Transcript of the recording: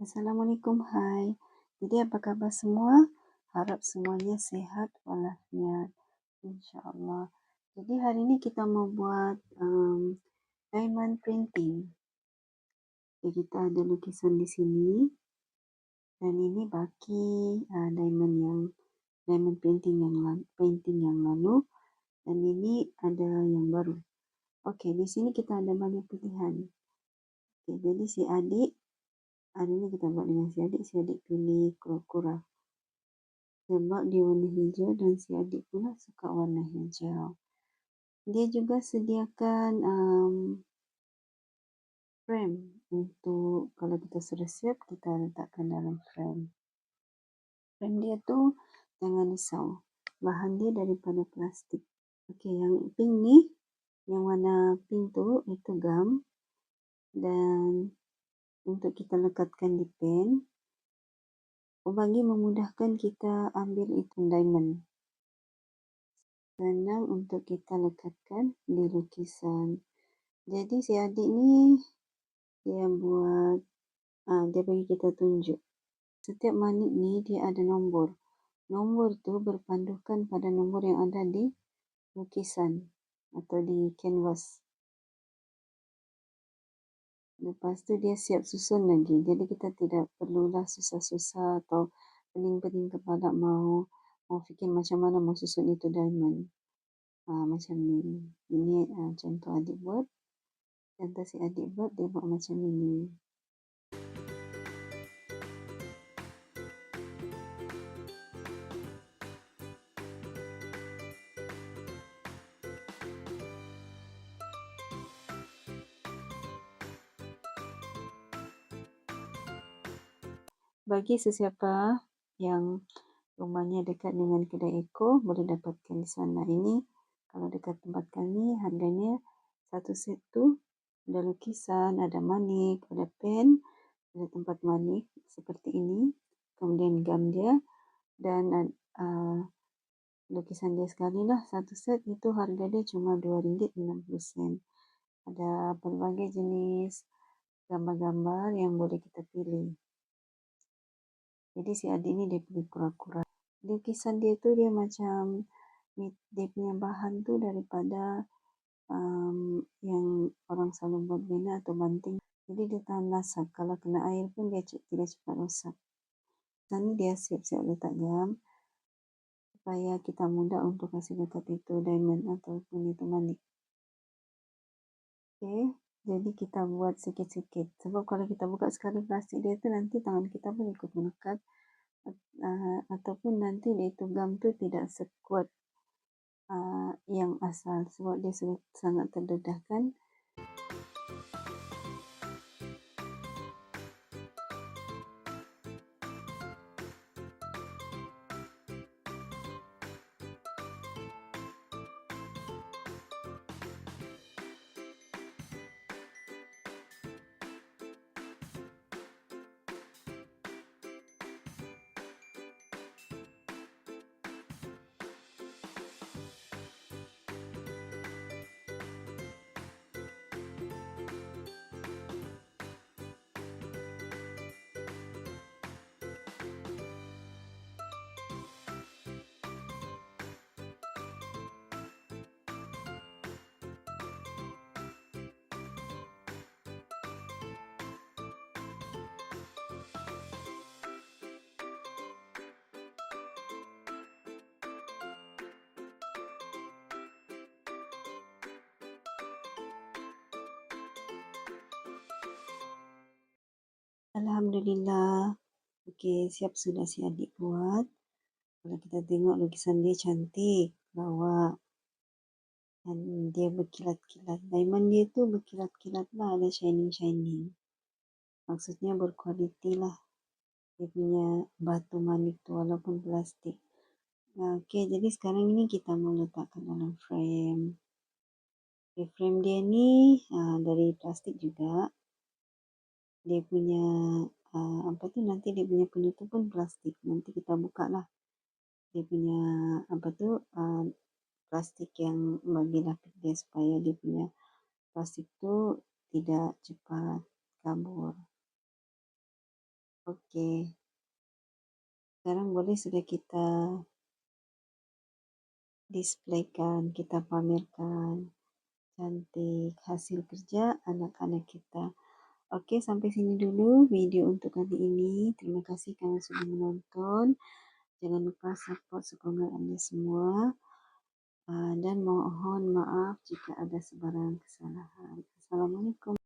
Assalamualaikum, hai. Jadi apa khabar semua? Harap semuanya sehat walafiat, insyaAllah. Jadi hari ini kita mau buat diamond printing. Jadi kita ada lukisan di sini. Dan ini baki diamond painting yang lalu. Dan ini ada yang baru. Okey, di sini kita ada banyak pilihan. Okay, jadi si adik, hari ini kita buat dengan si adik pilih kura-kura. Sebab dia warna hijau dan si adik pula suka warna hijau. Dia juga sediakan frame untuk kalau kita sudah siap, kita letakkan dalam frame. Frame dia tu jangan risau, bahan dia daripada plastik. Okey, yang pink ni, yang warna pink tu itu gum, dan untuk kita lekatkan di pen bagi memudahkan kita ambil itu diamond. Senang untuk kita lekatkan di lukisan. Jadi si adik ni dia buat, dia bagi kita tunjuk. Setiap manik ni dia ada nombor. Nombor tu berpandukan pada nombor yang ada di lukisan atau di canvas. Lepas tu dia siap susun lagi. Jadi kita tidak perlulah susah-susah atau pening-pening kepala mau fikir macam mana mau susun itu diamond. Macam ni. Ini contoh adik buat. Contoh si adik buat, dia buat macam ini. Bagi sesiapa yang rumahnya dekat dengan kedai Eko, boleh dapatkan di sana. Ini kalau dekat tempat kami, harganya satu set tu ada lukisan, ada manik, ada pen, ada tempat manik seperti ini. Kemudian gam dia dan lukisan dia sekali lah. Satu set itu harga dia cuma RM2.60. Ada berbagai jenis gambar-gambar yang boleh kita pilih. Jadi si adik ni dia pilih kura-kura. Lukisan dia tu dia macam dia punya bahan tu daripada yang orang selalu buat bena atau banting. Jadi dia tahan lasak. Kalau kena air pun dia tidak cepat rosak. Sekarang dia siap-siap letak gam supaya kita mudah untuk kasih letak itu diamond ataupun itu manik. Okay, jadi kita buat sikit-sikit. Sebab kalau kita buka sekali plastik dia tu nanti tangan kita pun ikut melekat. Ataupun nanti dia itu gam tu tidak sekuat yang asal sebab dia sangat terdedahkan. Alhamdulillah. Okey, siap sudah si adik buat. Kalau kita tengok lukisan dia cantik, lawa. Dan dia berkilat-kilat. Diamond dia tu berkilat-kilat lah, ada shining-shining. Maksudnya berkualiti lah. Dia punya batu manik tu walaupun plastik. Okey, jadi sekarang ini kita mau letakkan dalam frame. Okay, frame dia ni dari plastik juga. Dia punya nanti dia punya penutup pun plastik. Nanti kita buka lah dia punya plastik yang bagi lapis dia supaya dia punya plastik itu tidak cepat kabur. Oke, sekarang boleh sudah kita displaykan, kita pamerkan cantik hasil kerja anak-anak kita. Oke, sampai sini dulu video untuk kali ini. Terima kasih karena sudah menonton. Jangan lupa support sokongan Anda semua. Dan mohon maaf jika ada sebarang kesalahan. Assalamualaikum.